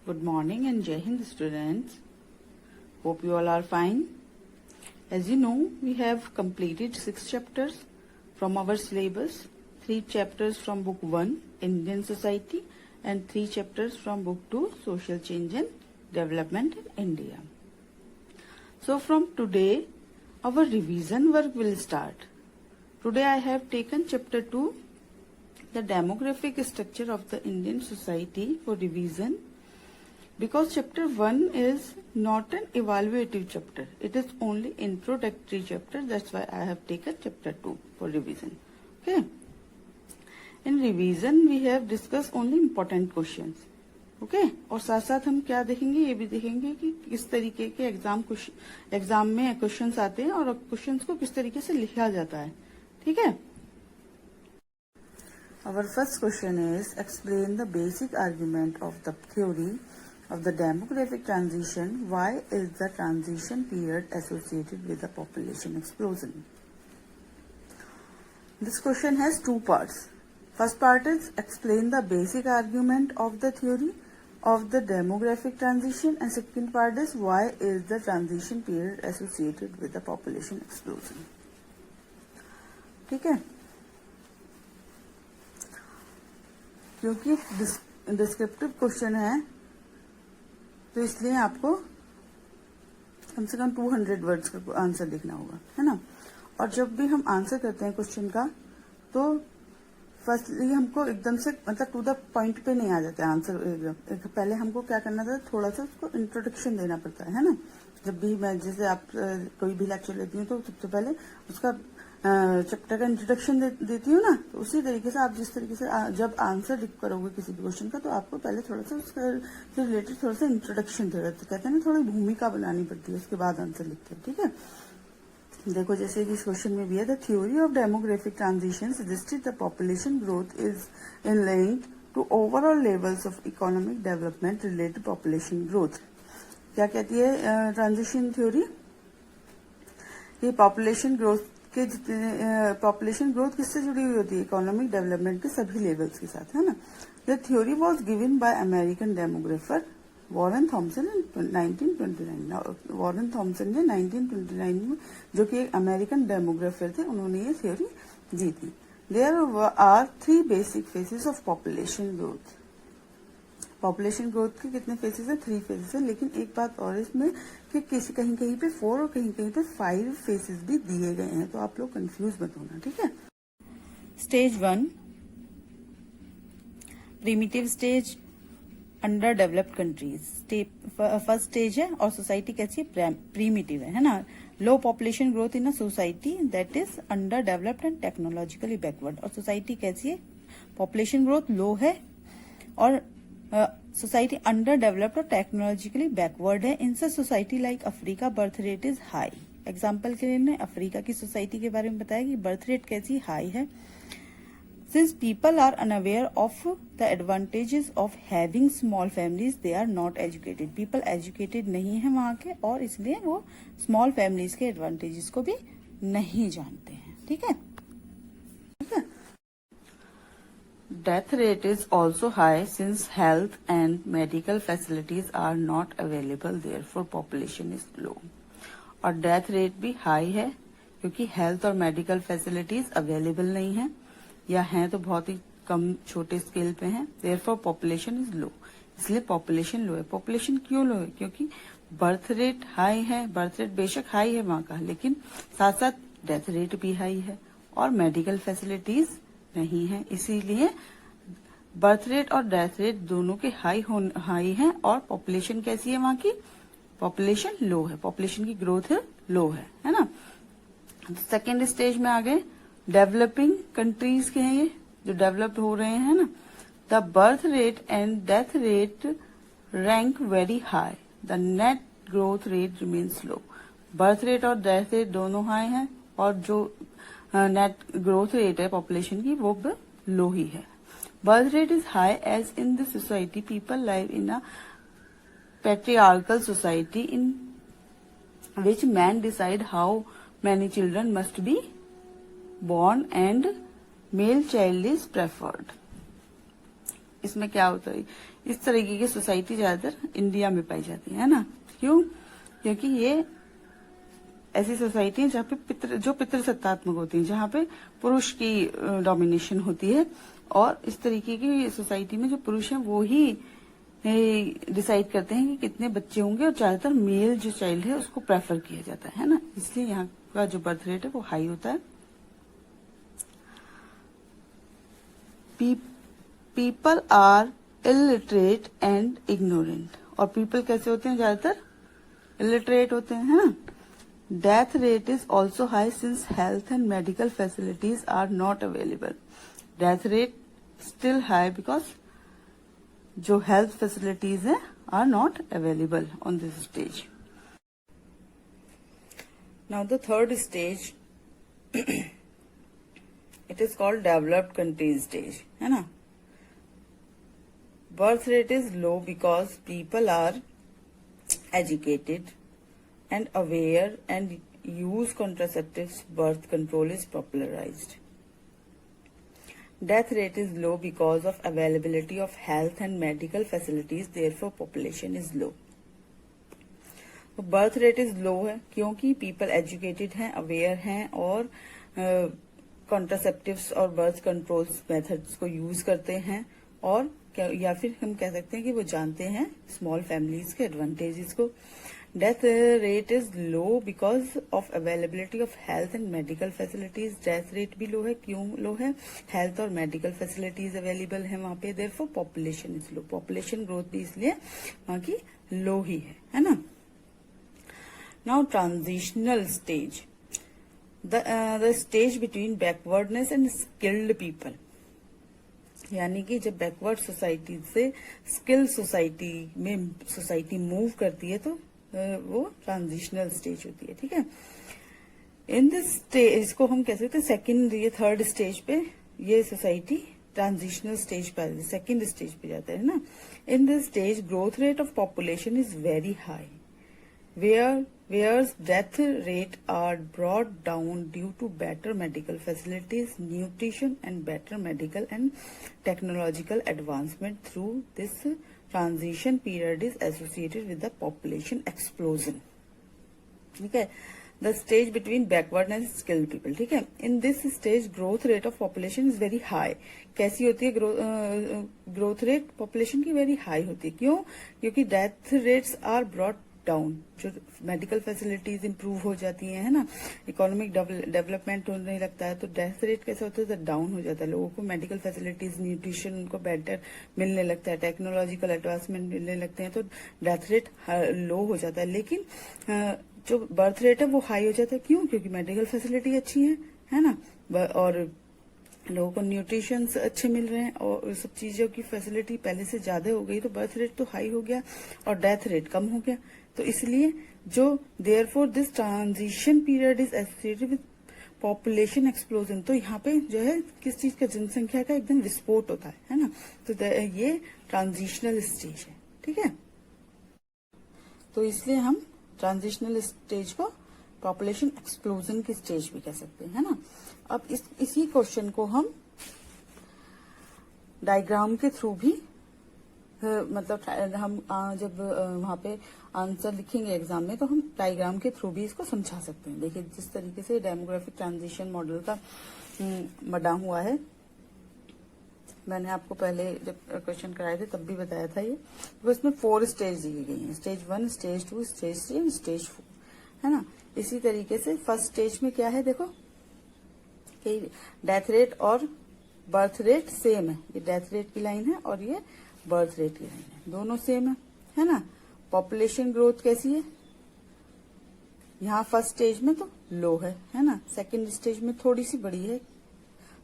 Good morning and Jai Hind students. Hope you all are fine. As you know, we have completed 6 chapters from our syllabus, 3 chapters from book 1, Indian Society, and 3 chapters from book 2, Social Change and Development in India. So from today, our revision work will start. Today I have taken chapter 2, the demographic structure of the Indian society, for revision, because chapter 1 is not an evaluative chapter. It is only introductory chapter. That's why I have taken chapter 2 for revision. Okay. In revision we have discussed only important questions. Okay. और साथ साथ हम क्या देखेंगे, ये भी देखेंगे कि किस तरीके के एग्जाम में क्वेश्चंस आते हैं और क्वेश्चंस को किस तरीके से लिखा जाता है. ठीक है. Our first question is, explain the basic argument of the theory of the demographic transition. Why is the transition period associated with the population explosion? This question has 2 parts. First part is, explain the basic argument of the theory of the demographic transition, and second part is, why is the transition period associated with the population explosion. ठीक है. क्योंकि descriptive question है तो इसलिए आपको कम से कम 200 words का answer लिखना होगा, है ना. और जब भी हम आंसर करते हैं क्वेश्चन का तो फर्स्टली हमको एकदम से मतलब टू द पॉइंट पे नहीं आ जाता है आंसर. पहले हमको क्या करना था, थोड़ा सा उसको इंट्रोडक्शन देना पड़ता है ना. जब भी मैं जैसे आप कोई भी लेक्चर लेती हूँ तो सबसे पहले उसका चैप्टर का इंट्रोडक्शन देती हूँ ना. तो उसी तरीके से आप जिस तरीके से जब आंसर लिख करोगे किसी भी क्वेश्चन का तो आपको पहले थोड़ा सा उसका रिलेटेड थोड़ा सा इंट्रोडक्शन देना, तो कहते हैं ना थोड़ी भूमिका बनानी पड़ती है, उसके बाद आंसर लिखते हैं. ठीक है. देखो जैसे कि इस क्वेश्चन में भी है, the theory of demographic transition suggested the population growth is in link to overall levels of economic development related population growth. क्या कहती है ट्रांजिशन थ्योरी? ये पॉपुलेशन ग्रोथ के जितने पॉपुलेशन ग्रोथ किससे जुड़ी हुई होती है? इकोनॉमिक डेवलपमेंट के सभी लेवल्स के साथ, है ना. The theory was given by American demographer Warren Thomson in 1929. Warren Thomson ने 1929 में, जो कि एक अमेरिकन डेमोग्राफर थे, उन्होंने ये थ्योरी दी थी. There are 3 basic phases of population growth. Population growth के कितने फेजेस है? 3 फेजेस है. लेकिन एक बात और इसमें कि किसी कहीं कहीं पे 4 और कहीं कहीं पे 5 फेजेस भी दिए गए हैं, तो आप लोग कंफ्यूज मत होना. ठीक है. Stage 1 primitive stage, under developed countries. First stage है और सोसाइटी कैसी है? प्रीमिटिव है ना. Low population growth in a society that is under developed and technologically backward. और सोसाइटी कैसी है? पॉपुलेशन ग्रोथ लो है और सोसाइटी अंडर डेवलप्ड और टेक्नोलॉजिकली बैकवर्ड है. In such society like Africa birth rate is high. Example के लिए Africa की सोसाइटी के बारे में बताया कि बर्थ रेट कैसी हाई है. Since people are unaware of the advantages of having small families, they are not educated. People educated नहीं है वहाँ के और इसलिए वो small families के advantages को भी नहीं जानते हैं. ठीक है. ठीक है. Death rate is also high since health and medical facilities are not available. Therefore, population is low. और death rate भी high है क्योंकि health और medical facilities available नहीं है या हैं तो बहुत ही कम छोटे स्केल पे हैं. Therefore population is low. इसलिए पॉपुलेशन लो है. पॉपुलेशन क्यों लो है? क्योंकि बर्थ रेट हाई है. बर्थ रेट बेशक हाई है वहां का, लेकिन साथ साथ डेथ रेट भी हाई है और मेडिकल फैसिलिटीज नहीं है. इसीलिए बर्थ रेट और डेथ रेट दोनों के हाई हैं और पॉपुलेशन कैसी है वहां की? पॉपुलेशन लो है. पॉपुलेशन की ग्रोथ लो है ना. सेकेंड स्टेज में आ गए. डेवलपिंग कंट्रीज के हैं ये जो डेवलप्ड हो रहे हैं ना. The birth rate and death rate rank very high. The net growth rate remains low. Birth rate और डेथ रेट दोनों हाई हैं और जो नेट ग्रोथ रेट है पॉपुलेशन की वो लो ही है. Birth rate is high as in the society people live in a patriarchal society in which man decide how many children must be born and male child is preferred. इसमें क्या होता है? इस तरीके की सोसाइटी ज्यादातर इंडिया में पाई जाती है ना। क्यों? क्योंकि ये ऐसी सोसाइटी है जहाँ पे जो पितृसत्तात्मक होती है, जहाँ पे पुरुष की डोमिनेशन होती है, और इस तरीके की सोसाइटी में जो पुरुष हैं वो ही डिसाइड करते हैं कि कितने बच्चे होंगे, और ज्यादातर मेल जो चाइल्ड है उसको प्रेफर किया जाता है ना। इसलिए यहाँ का जो बर्थ रेट है वो हाई होता है। People are illiterate and ignorant, और पीपल कैसे होते हैं? ज्यादातर इलिटरेट होते हैं, है ना। Death rate is also high since health and medical facilities are not available. Death rate still high because जो हेल्थ फैसिलिटीज है are not available on this stage. Now the third stage, it is called developed countries stage, है ना। Birth rate is low because people are educated and aware and use contraceptives. Birth control is popularized. Death rate is low because of availability of health and medical facilities, therefore population is low. तो birth rate is लो है क्योंकि people educated हैं, aware हैं, और contraceptives और birth control methods को use करते हैं, और या फिर हम कह सकते हैं कि वो जानते हैं स्मॉल फैमिलीज के एडवांटेजेस को। Death rate is low because of availability of health and medical facilities. Death rate भी लो है, क्यों लो है? हेल्थ और मेडिकल फैसिलिटीज अवेलेबल है वहां पे, therefore population is low. Population growth भी इसलिए वहां की लो ही है ना। Now transitional stage, the stage between backwardness and skilled people, यानी कि जब बैकवर्ड सोसाइटी से स्किल सोसाइटी में सोसाइटी मूव करती है तो वो ट्रांजिशनल स्टेज होती है, ठीक है। इन दिस स्टेज, इसको हम कह सकते हैं सेकंड, ये थर्ड स्टेज पे ये सोसाइटी ट्रांजिशनल स्टेज पर, सेकंड स्टेज पे जाता है ना। In this stage growth rate of population is very high, whereas death rate are brought down due to better medical facilities, nutrition, and better medical and technological advancement. Through this transition period is associated with the population explosion. ठीक है, the stage between backward and skilled people, ठीक है। In this stage growth rate of population is very high. कैसी होती है growth rate population की? Very high होती है। क्यों? क्योंकि death rates are brought down, जो मेडिकल फैसिलिटीज इंप्रूव हो जाती है ना, इकोनॉमिक डेवलपमेंट होने लगता है, तो डेथ रेट कैसे होता है? डाउन हो जाता है। लोगों को मेडिकल फैसिलिटीज, न्यूट्रिशन उनको बेटर मिलने लगता है, टेक्नोलॉजिकल एडवांसमेंट मिलने लगते हैं, तो डेथ रेट लो हो जाता है। लेकिन जो बर्थ रेट है वो हाई हो जाता है। क्यों? क्योंकि मेडिकल फैसिलिटी अच्छी है ना, और लोगों को न्यूट्रिशन अच्छे मिल रहे हैं, और सब चीजों की फैसिलिटी पहले से ज्यादा हो गई, तो बर्थ रेट तो हाई हो गया और डेथ रेट कम हो गया। तो इसलिए जो therefore this transition period is associated with population explosion, तो यहाँ पे जो है किस चीज का? जनसंख्या का एकदम विस्फोट होता है ना। तो ये ट्रांजिशनल स्टेज है, ठीक है। तो इसलिए हम ट्रांजिशनल स्टेज को पॉपुलेशन एक्सप्लोजन की स्टेज भी कह सकते हैं, है ना। अब इसी क्वेश्चन को हम डायग्राम के थ्रू भी मतलब हम जब वहां पे आंसर लिखेंगे एग्जाम में, तो हम डायग्राम के थ्रू भी इसको समझा सकते हैं। देखिए जिस तरीके से डेमोग्राफिक ट्रांजिशन मॉडल का बना हुआ है, मैंने आपको पहले जब क्वेश्चन कराए थे तब भी बताया था ये। तो इसमें 4 स्टेज दी गई हैं, स्टेज 1, स्टेज 2, स्टेज 3, स्टेज 4, है ना। इसी तरीके से फर्स्ट स्टेज में क्या है, देखो कि डेथ रेट और बर्थ रेट सेम है। ये डेथ रेट की लाइन है और ये बर्थ रेट की लाइन है, दोनों सेम है ना। पॉपुलेशन ग्रोथ कैसी है? यहाँ फर्स्ट स्टेज में तो लो है ना। सेकंड स्टेज में थोड़ी सी बड़ी है,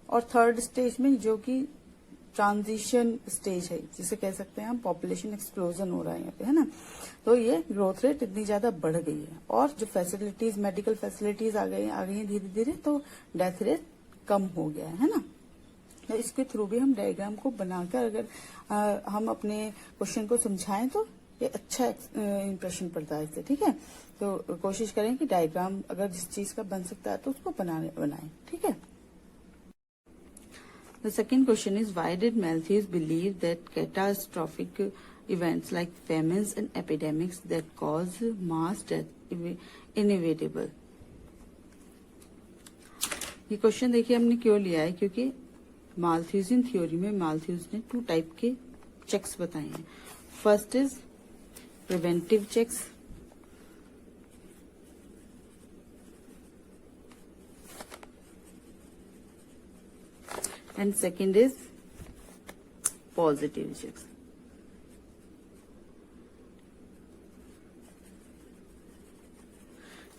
और थर्ड स्टेज में जो कि ट्रांजिशन स्टेज है, जिसे कह सकते हैं हम पॉपुलेशन एक्सप्लोजन हो रहा है यहाँ पे, है ना। तो ये ग्रोथ रेट इतनी ज्यादा बढ़ गई है, और जो फैसिलिटीज, मेडिकल फैसिलिटीज आ गई हैं धीरे धीरे, तो डेथ रेट कम हो गया है ना। तो इसके थ्रू भी हम डायग्राम को बनाकर अगर हम अपने क्वेश्चन को समझाएं तो ये अच्छा इंप्रेशन पड़ता है इससे, ठीक है। तो कोशिश करें कि डायग्राम अगर जिस चीज का बन सकता है तो उसको बनाएं, ठीक है। The second question is, why did Malthus believe that catastrophic events like famines and epidemics that cause mass death inevitable? ये क्वेश्चन देखिए हमने क्यों लिया है, क्योंकि माल्थ्यूजियन थ्योरी में माल्थ्यूज ने 2 टाइप के चेक्स बताए हैं. First is preventive checks, and second is positive checks.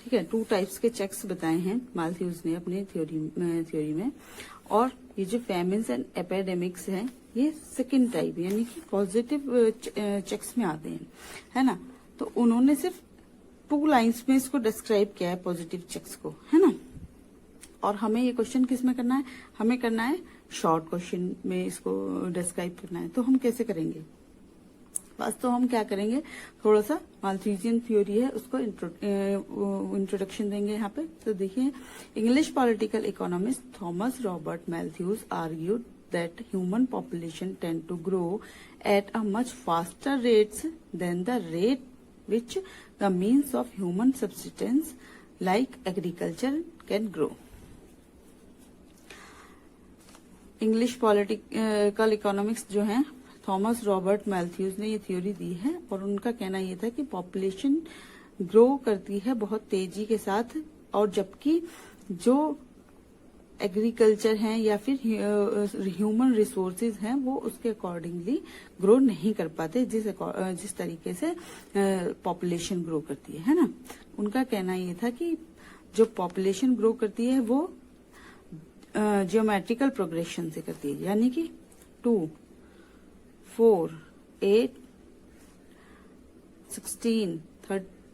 ठीक है, 2 टाइप्स के चेक्स बताए हैं माल्थ्यूज ने अपने थ्योरी में. और ये जो फेमिन्स एंड एपिडेमिक्स हैं, ये सेकेंड टाइप यानी कि पॉजिटिव चेक्स में आते हैं, है ना. तो उन्होंने सिर्फ 2 लाइंस में इसको डिस्क्राइब किया है पॉजिटिव चेक्स को, है ना. और हमें ये क्वेश्चन किस में करना है, हमें करना है शॉर्ट क्वेश्चन में इसको डिस्क्राइब करना है. तो हम कैसे करेंगे, बस तो हम क्या करेंगे, थोड़ा सा माल्थ्यूजियन थ्योरी है उसको इंट्रोडक्शन देंगे यहाँ पे. तो देखिए, English political economist Thomas Robert Malthus argued that human population tend to grow at a much faster rates than the rate which the means of human subsistence like agriculture can grow. English political economics जो हैं Thomas Robert मैल्थ्यूज ने ये theory दी है, और उनका कहना ये था कि पॉपुलेशन ग्रो करती है बहुत तेजी के साथ, और जबकि जो एग्रीकल्चर हैं या फिर ह्यूमन रिसोर्सेज हैं वो उसके अकॉर्डिंगली ग्रो नहीं कर पाते जिस तरीके से पॉपुलेशन ग्रो करती है ना. उनका कहना ये था कि जो पॉपुलेशन ग्रो करती है वो जियोमेट्रिकल प्रोग्रेशन से करती है, यानी कि 2, 4, 8, 16,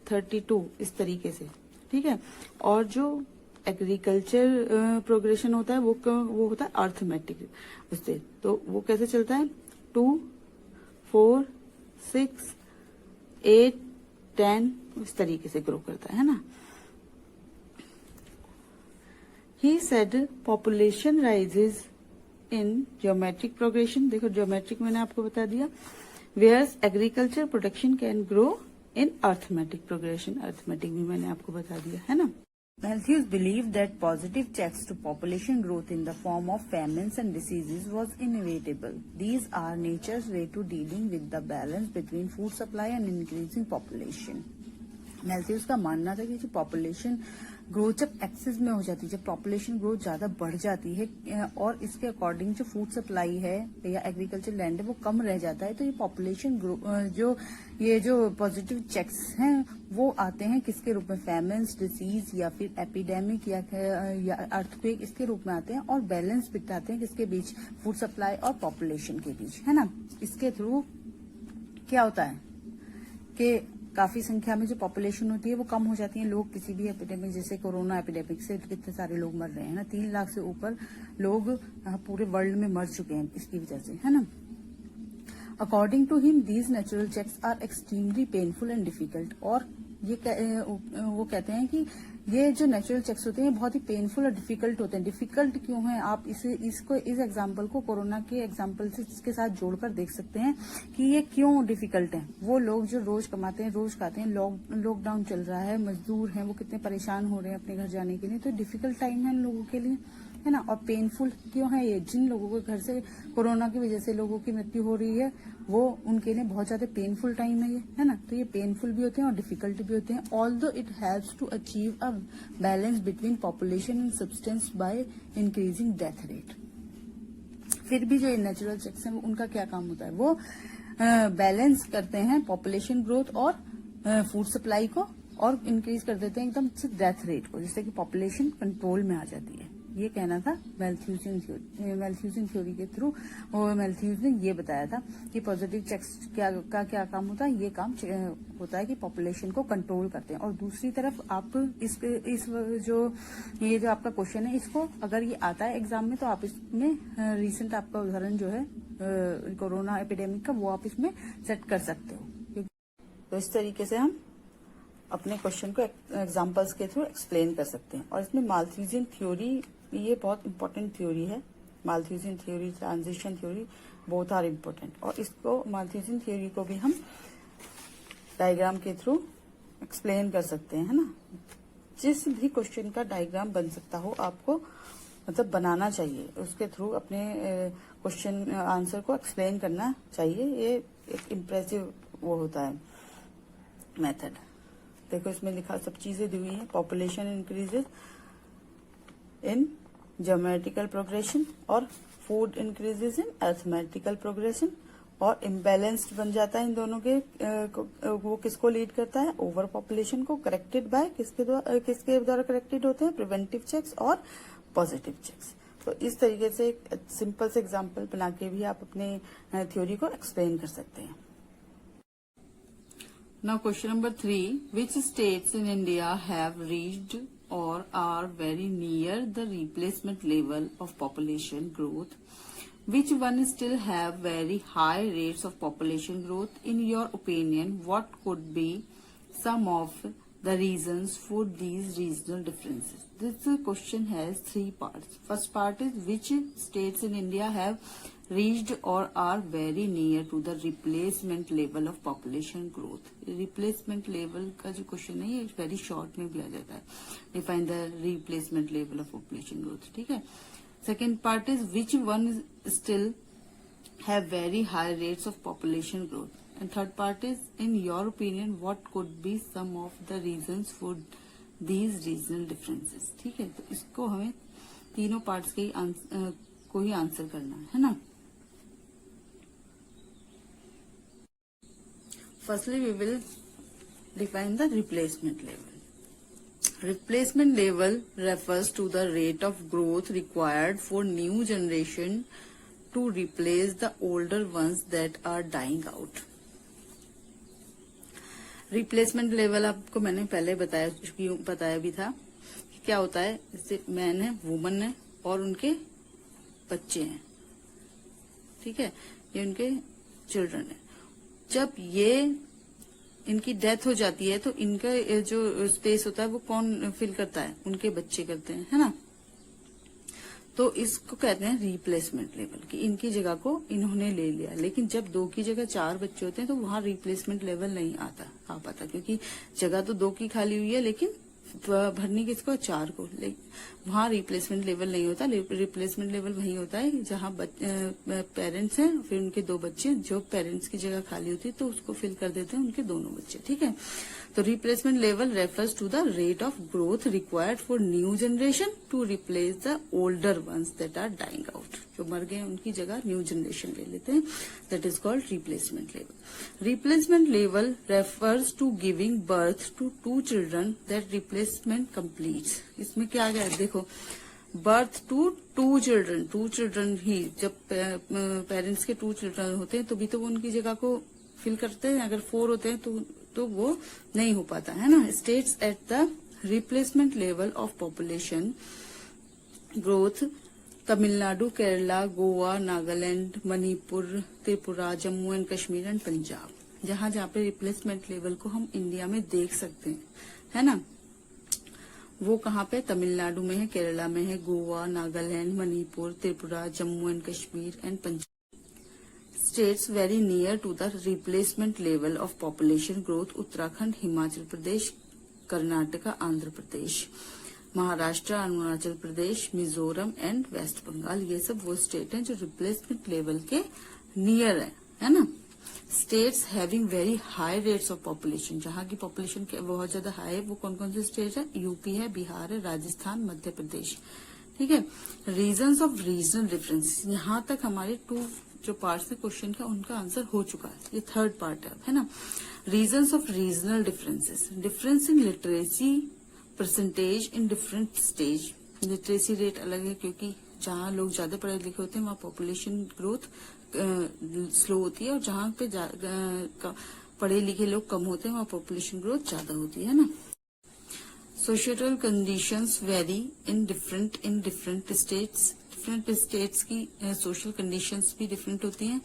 32 इस तरीके से. ठीक है, और जो एग्रीकल्चर प्रोग्रेशन होता है वो होता है अर्थमेटिक उससे. तो वो कैसे चलता है, 2, 4, 6, 8, 10 इस तरीके से ग्रो करता है ना. He said population rises in geometric progression. देखो ज्योमेट्रिक मैंने आपको बता दिया. Whereas agriculture production can grow in arithmetic progression. Arithmetic भी मैंने आपको बता दिया है ना. Malthus believed that positive checks to population growth in the form of famines and diseases was inevitable. These are nature's way to dealing with the balance between food supply and increasing population. Malthus का मानना था कि जो population growth जब access में हो जाती है, जब पॉपुलेशन ग्रोथ ज्यादा बढ़ जाती है और इसके अकॉर्डिंग जो फूड सप्लाई है या एग्रीकल्चर लैंड है वो कम रह जाता है, तो ये पॉपुलेशन जो पॉजिटिव चेक्स हैं वो आते हैं किसके रूप में, फेमिन्स, डिसीज या फिर एपिडेमिक या अर्थक्वेक इसके रूप में आते हैं, और बैलेंस बिठाते हैं किसके बीच, फूड सप्लाई और पॉपुलेशन के बीच, है ना. इसके थ्रू क्या होता है कि काफी संख्या में जो पॉपुलेशन होती है वो कम हो जाती है. लोग किसी भी एपिडेमिक, जैसे कोरोना एपिडेमिक से कितने सारे लोग मर रहे हैं ना, 3 लाख से ऊपर लोग पूरे वर्ल्ड में मर चुके हैं इसकी वजह से, है ना. According to him these natural checks are extremely painful and difficult. और वो कहते हैं कि ये जो नेचुरल चेक्स होते हैं बहुत ही पेनफुल और डिफिकल्ट होते हैं. डिफिकल्ट क्यों है, आप इस एग्जांपल को कोरोना के एग्जांपल से इसके साथ जोड़कर देख सकते हैं कि ये क्यों डिफिकल्ट है. वो लोग जो रोज कमाते हैं, रोज खाते हैं, लॉकडाउन चल रहा है, मजदूर हैं, वो कितने परेशान हो रहे हैं अपने घर जाने के लिए, तो डिफिकल्ट टाइम है इन लोगों के लिए, है ना. और पेनफुल क्यों है, ये जिन लोगों के घर से कोरोना की वजह से लोगों की मृत्यु हो रही है वो उनके लिए बहुत ज्यादा पेनफुल टाइम है ये, है ना. तो ये पेनफुल भी होते हैं और डिफिकल्ट भी होते हैं. Although it helps to achieve a balance between population and substance by increasing death rate. फिर भी जो नेचुरल चेक्स हैं उनका क्या काम होता है, वो बैलेंस करते हैं पॉपुलेशन ग्रोथ और फूड सप्लाई को, और इंक्रीज कर देते हैं एकदम से डेथ रेट को, जिससे कि पॉपुलेशन कंट्रोल में आ जाती है. ये कहना था मैल्थ्यूजियन थ्योरी के थ्रू. और मैल्थ्यूज ने ये बताया था कि पॉजिटिव चेक्स का क्या काम होता है, ये काम होता है कि पॉपुलेशन को कंट्रोल करते हैं. और दूसरी तरफ आप जो आपका क्वेश्चन है, इसको अगर ये आता है एग्जाम में तो आप इसमें रिसेंट आपका उदाहरण जो है कोरोना एपिडेमिक का, वो आप इसमें सेट कर सकते हो. तो इस तरीके से हम अपने क्वेश्चन को एग्जाम्पल्स के थ्रू एक्सप्लेन कर सकते हैं. और इसमें माल्थ्यूजियन थ्योरी ये बहुत इंपॉर्टेंट थ्योरी है, Malthusian theory, transition theory, both are important. और इसको माल्थ्यूसियन थ्योरी को भी हम डायग्राम के थ्रू एक्सप्लेन कर सकते हैं, है ना। जिस भी क्वेश्चन का डायग्राम बन सकता हो आपको मतलब बनाना चाहिए, उसके थ्रू अपने क्वेश्चन आंसर को एक्सप्लेन करना चाहिए। ये एक इम्प्रेसिव वो होता है मेथड। देखो इसमें लिखा सब चीजें दी हुई है। Population increases in geometrical progression और food increases in arithmetical progression. और इम्बैलेंस्ड बन जाता है इन दोनों के, वो किसको लीड करता है, ओवर पॉपुलेशन को। करेक्टेड बाय किसके द्वारा करेक्टेड होते हैं, प्रिवेंटिव चेक्स और पॉजिटिव चेक्स। तो इस तरीके से एक सिंपल से एग्जांपल बना के भी आप अपने थ्योरी को एक्सप्लेन कर सकते हैं। Now question number 3, which states in India have reached or are very near the replacement level of population growth? Which one still have very high rates of population growth? In your opinion, what could be some of the reasons for these regional differences? This question has 3 parts. First part is which states in India have reached or are very near to the replacement level of population growth. Replacement level का जो question है ये very short में भी आ जाता है। Define the replacement level of population growth, ठीक है। Second part is which one still have very high rates of population growth. And third part is in your opinion what could be some of the reasons for these regional differences, ठीक है। तो इसको हमें तीनों parts के को ही answer करना है ना। Firstly, we will define the replacement level. Replacement level refers to the rate of growth required for new generation to replace the older ones that are dying out. Replacement level आपको मैंने पहले बताया भी था कि क्या होता है। जैसे मैन है, वुमन है और उनके बच्चे हैं, ठीक है, ये उनके चिल्ड्रन है। जब ये इनकी डेथ हो जाती है तो इनका जो स्पेस होता है वो कौन फिल करता है, उनके बच्चे करते हैं, है ना। तो इसको कहते हैं रिप्लेसमेंट लेवल, कि इनकी जगह को इन्होंने ले लिया। लेकिन जब 2 की जगह 4 बच्चे होते हैं तो वहां रिप्लेसमेंट लेवल नहीं आ पाता, क्योंकि जगह तो 2 की खाली हुई है लेकिन भरनी किसको, 4 को। वहां रिप्लेसमेंट लेवल नहीं होता। रिप्लेसमेंट लेवल वही होता है जहां पेरेंट्स हैं, फिर उनके 2 बच्चे, जो पेरेंट्स की जगह खाली होती है तो उसको फिल कर देते हैं उनके दोनों बच्चे, ठीक है। तो replacement level refers to the rate of growth required for new generation to replace the older ones that are dying out. जो मर गए उनकी जगह न्यू जनरेशन ले लेते हैं, that is called replacement level. Replacement level refers to giving birth to 2 children that replacement completes. इसमें क्या आ गया, देखो, बर्थ टू 2 चिल्ड्रन ही, जब पेरेंट्स के 2 चिल्ड्रन होते हैं तो भी तो वो उनकी जगह को फिल करते हैं। अगर 4 होते हैं तो वो नहीं हो पाता, है ना। States at the replacement level of population growth Tamil Nadu, Kerala, Goa, Nagaland, Manipur, Tripura, Jammu and Kashmir and Punjab. जहां पे रिप्लेसमेंट लेवल को हम इंडिया में देख सकते हैं, है ना। वो कहाँ पे, तमिलनाडु में है, केरला में है, Goa, Nagaland, Manipur, Tripura, Jammu and Kashmir and Punjab. States very near to the replacement level of population growth Uttarakhand, Himachal Pradesh, Karnataka, Andhra Pradesh, Maharashtra, Arunachal Pradesh, Mizoram and West Bengal. ये सब वो स्टेट हैं जो रिप्लेसमेंट लेवल के नियर है ना। States having very high rates of population, जहां की पॉपुलेशन बहुत ज्यादा हाई है, वो कौन कौन से स्टेट है, यूपी है, बिहार है, राजस्थान, मध्य प्रदेश, ठीक है। रीजंस ऑफ रीजनल डिफरेंस, यहाँ तक हमारे 2 जो पार्ट्स है क्वेश्चन का उनका आंसर हो चुका है। ये थर्ड पार्ट है ना। Reasons of regional differences, difference in literacy percentage in different stage. Literacy rate अलग है क्योंकि जहाँ लोग ज्यादा पढ़े लिखे होते हैं वहाँ पॉपुलेशन ग्रोथ स्लो होती है, और जहाँ पे पढ़े लिखे लोग कम होते हैं वहाँ पॉपुलेशन ग्रोथ ज्यादा होती है ना। Social conditions very in different states. Different states की सोशल कंडीशंस भी डिफरेंट होती हैं,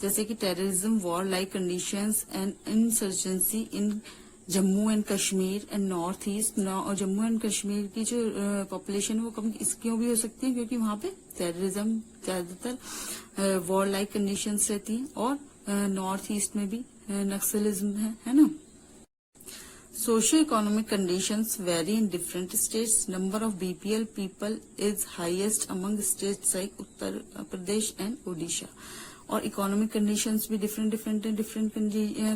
जैसे कि terrorism, war like conditions and insurgency in Jammu and Kashmir and north east. और जम्मू एंड कश्मीर की जो पॉपुलेशन वो कम क्यों भी हो सकती है, क्योंकि वहां पे टेररिज्म ज्यादातर वॉर लाइक कंडीशंस रहती हैं, और नॉर्थ ईस्ट में भी नक्सलिज्म है ना। Socio economic conditions very in different states, number of BPL people is highest among states like Uttar Pradesh and Odisha. और इकोनॉमिक कंडीशंस भी different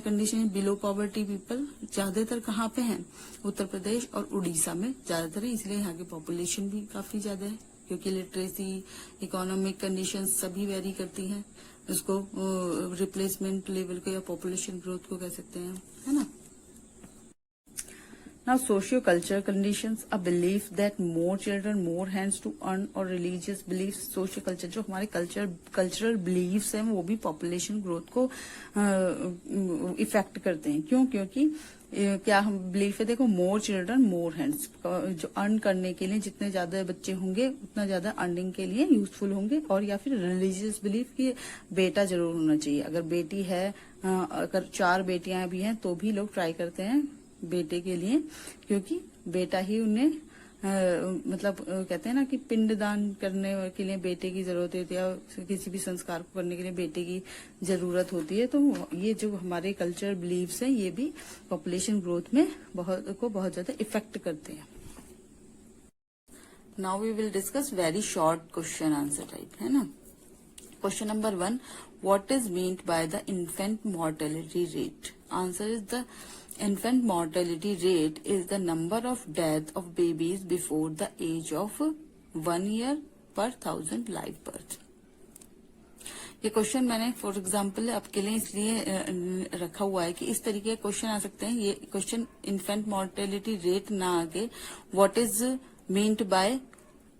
condition. Below poverty people ज्यादातर कहाँ पे हैं, उत्तर प्रदेश और उड़ीसा में ज्यादातर है, इसलिए यहाँ की पॉपुलेशन भी काफी ज्यादा है, क्योंकि लिटरेसी, इकोनॉमिक कंडीशंस सभी वेरी करती हैं। उसको रिप्लेसमेंट लेवल को या पॉपुलेशन ग्रोथ को कह सकते हैं, है ना। Now, socio-cultural conditions, a belief that more children, more hands to earn, or religious beliefs, socio-culture जो हमारे cultural beliefs हैं वो भी population growth को इफेक्ट करते हैं। क्यों? क्योंकि क्या हम बिलीफ है, देखो, मोर चिल्ड्रन मोर हैंड्स, जो अर्न करने के लिए जितने ज्यादा बच्चे होंगे उतना ज्यादा अर्निंग के लिए यूजफुल होंगे। और या फिर रिलीजियस बिलीफ कि बेटा जरूर होना चाहिए। अगर बेटी है, अगर 4 बेटियां भी हैं तो भी लोग ट्राई करते हैं बेटे के लिए, क्योंकि बेटा ही उन्हें मतलब कहते हैं ना कि पिंडदान करने के लिए बेटे की जरूरत होती है, या किसी भी संस्कार को करने के लिए बेटे की जरूरत होती है। तो ये जो हमारे कल्चरल बिलीव्स हैं ये भी पॉपुलेशन ग्रोथ में बहुत ज्यादा इफेक्ट करते हैं। Now we will discuss very short question answer type, है ना। Question number 1, what is meant by the infant mortality rate? Answer is the infant mortality rate is the number of death of babies before the age of 1 year per 1000 live birth। ये question मैंने for example आपके लिए इसलिए रखा हुआ है कि इस तरीके के क्वेश्चन आ सकते हैं। ये क्वेश्चन इन्फेंट मॉर्टेलिटी रेट ना आके what is meant bye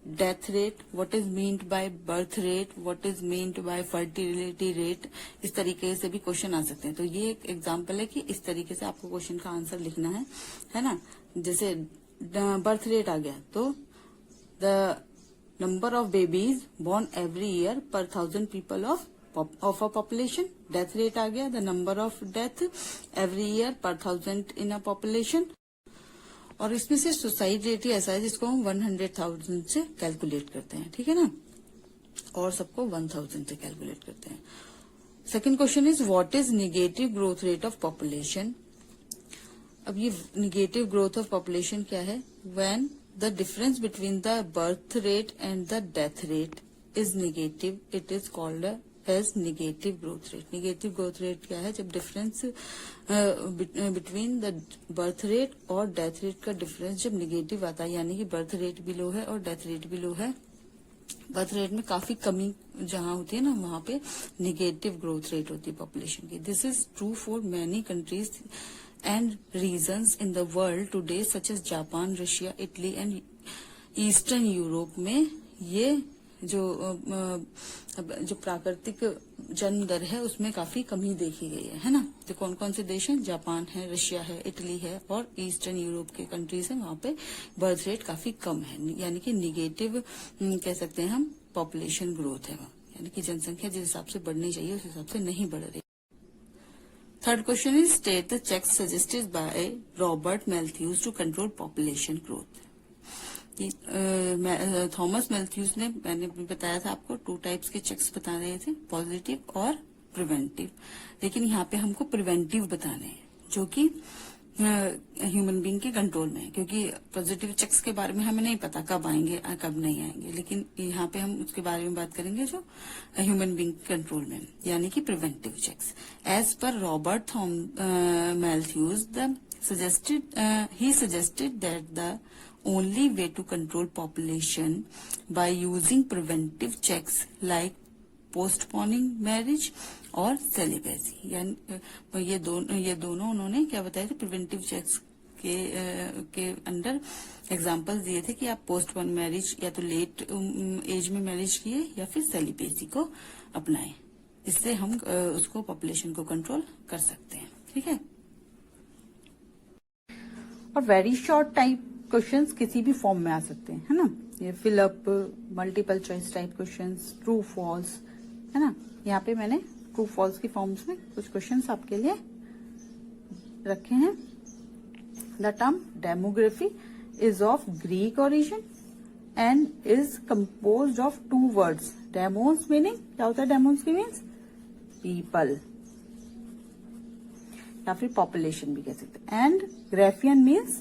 death rate, what is meant by birth rate, what is meant bye fertility rate, इस तरीके से भी क्वेश्चन आ सकते हैं। तो ये एक एग्जांपल है कि इस तरीके से आपको क्वेश्चन का आंसर लिखना है ना। जैसे बर्थ रेट आ गया तो the number of babies born every year per 1000 people of a population. Death rate आ गया the number of death every year per 1000 in a population. और इसमें से सुसाइड रेट ही ऐसा है जिसको हम 100,000 से कैलकुलेट करते हैं, ठीक है ना, और सबको 1000 से कैलकुलेट करते हैं। Second question is what is negative growth rate of population? अब ये निगेटिव ग्रोथ ऑफ पॉपुलेशन क्या है? When the difference between the birth rate and the death rate is negative, it is called as negative growth rate. Negative growth rate क्या है? जब difference between the birth rate और death rate का difference जब negative आता है, यानी कि बर्थ रेट भी लो है और डेथ रेट भी लो है। बर्थ रेट में काफी कमी जहां होती है ना, वहां पे निगेटिव ग्रोथ रेट होती है पॉपुलेशन की। This is true for many countries and regions in the world today such as Japan, Russia, Italy and Eastern Europe में ये जो प्राकृतिक जन्म दर है उसमें काफी कमी देखी गई है ना। तो कौन कौन से देश हैं? जापान है, रशिया है, इटली है और ईस्टर्न यूरोप के कंट्रीज हैं, वहां पे बर्थ रेट काफी कम है, यानी कि निगेटिव कह सकते हैं हम पॉपुलेशन ग्रोथ है, यानी कि जनसंख्या जिस हिसाब से बढ़नी चाहिए उस हिसाब से नहीं बढ़ रही। Third question is state the checks suggested by Robert Matthews to control population growth. Thomas Matthews ने, मैंने बताया था आपको, 2 टाइप्स के चेक्स बता रहे थे, पॉजिटिव और प्रिवेंटिव। लेकिन यहाँ पे हमको प्रिवेंटिव बताने हैं जो कि ह्यूमन बीइंग के कंट्रोल में है, क्योंकि पॉजिटिव चेक्स के बारे में हमें नहीं पता कब आएंगे कब नहीं आएंगे, लेकिन यहाँ पे हम उसके बारे में बात करेंगे जो ह्यूमन बीइंग कंट्रोल में, यानी कि preventive checks. As per Robert Matthews he suggested that the only way to control population by using preventive checks like postponing marriage और celibacy। यानी ये दोनों उन्होंने क्या बताया था? प्रिवेंटिव चेक्स के अंडर एग्जांपल्स दिए थे कि आप पोस्टपोन मैरिज या तो लेट एज में मैरिज किए या फिर सेलिबेसी को अपनाएं, इससे हम उसको पॉपुलेशन को कंट्रोल कर सकते हैं, ठीक है। और वेरी शॉर्ट टाइप क्वेश्चंस किसी भी फॉर्म में आ सकते हैं, है ना। ये fill up, multiple choice type questions, true false, है ना। यहाँ पे मैंने ट्रू फॉल्स की फॉर्म्स में कुछ क्वेश्चंस आपके लिए रखे हैं। The term demography is of Greek origin. and is composed of two words. Demos meaning क्या होता है? Demos की मीन्स people या फिर population भी कह सकते हैं. And graphian means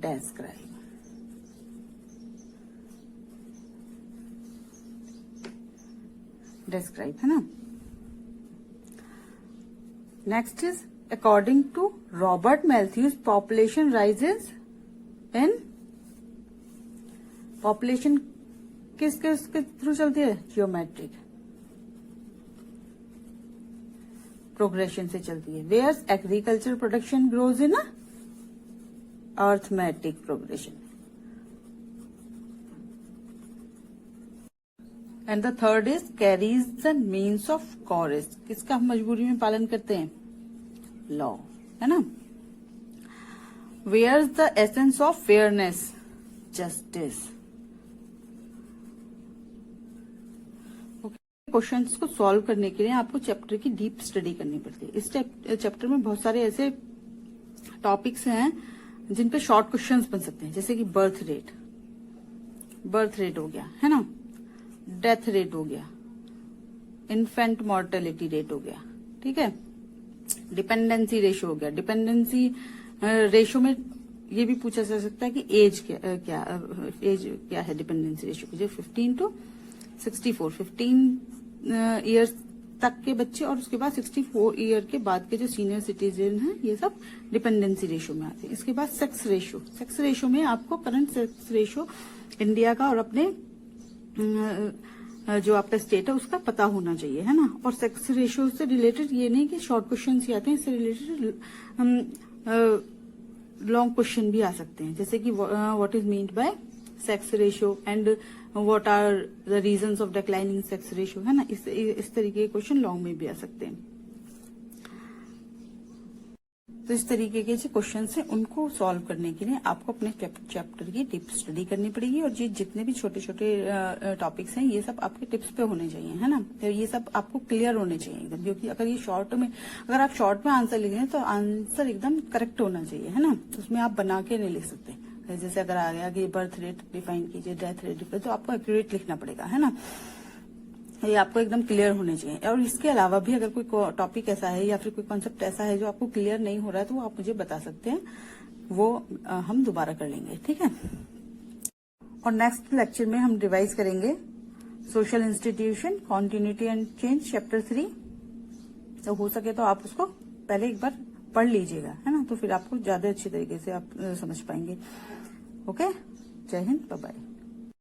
describe. Describe है ना. Next is according to Robert Malthus, population rises in population किसके थ्रू चलती है? जियोमेट्रिक प्रोग्रेशन से चलती है. Whereas agriculture production grows in arithmetic progression. And the third is carries the means of course. किसका हम मजबूरी में पालन करते हैं? लॉ है ना. Whereas the essence of fairness? Justice. Questions को सॉल्व करने के लिए आपको चैप्टर की डीप स्टडी करनी पड़ती है. इस चैप्टर में बहुत सारे ऐसे टॉपिक्स हैं जिन पे शॉर्ट क्वेश्चंस बन सकते हैं, जैसे कि बर्थ रेट हो गया है ना, डेथ रेट हो गया, इन्फेंट मॉर्टेलिटी रेट हो गया, ठीक है, डिपेंडेंसी रेशो हो गया. डिपेंडेंसी रेशो में ये भी पूछा जा सकता है कि एज क्या है डिपेंडेंसी रेशो, जो 15 to 64, 15 ईयर्स तक के बच्चे और उसके बाद 64 ईयर के बाद के जो सीनियर सिटीजन हैं, ये सब डिपेंडेंसी रेशो में आते हैं. इसके बाद सेक्स रेशो में आपको करंट सेक्स रेशो इंडिया का और अपने जो आपका स्टेट है उसका पता होना चाहिए, है ना. और सेक्स रेशो से रिलेटेड ये नहीं कि शॉर्ट क्वेश्चन ही आते हैं, इससे रिलेटेड लॉन्ग क्वेश्चन भी आ सकते हैं, जैसे कि what is meant by sex ratio and what are the reasons of declining sex ratio, है ना. इस तरीके के क्वेश्चन लॉन्ग में भी आ सकते हैं. तो इस तरीके के जो क्वेश्चन है उनको सॉल्व करने के लिए आपको अपने चैप्टर की डीप स्टडी करनी पड़ेगी. और जितने भी छोटे छोटे टॉपिक्स हैं ये सब आपके टिप्स पे होने चाहिए, है ना. तो ये सब आपको क्लियर होने चाहिए एकदम, क्योंकि अगर आप शॉर्ट में आंसर लिख रहे हैं तो आंसर एकदम करेक्ट होना चाहिए, है ना. उसमें आप बना के नहीं लिख सकते. जैसे अगर आ गया कि बर्थ रेट डिफाइन कीजिए, डेथ रेट डिफाइन, तो आपको एक्यूरेट लिखना पड़ेगा, है ना. ये आपको एकदम क्लियर होने चाहिए. और इसके अलावा भी अगर कोई टॉपिक ऐसा है या फिर कोई कॉन्सेप्ट ऐसा है जो आपको क्लियर नहीं हो रहा है तो वो आप मुझे बता सकते हैं, वो हम दोबारा कर लेंगे, ठीक है. और नेक्स्ट लेक्चर में हम रिवाइज करेंगे social institution, continuity and change, chapter 3. तो हो सके तो आप उसको पहले एक बार पढ़ लीजिएगा, है ना. तो फिर आपको ज्यादा अच्छी तरीके से आप समझ पाएंगे. ओके, जय हिंद, बाय बाय.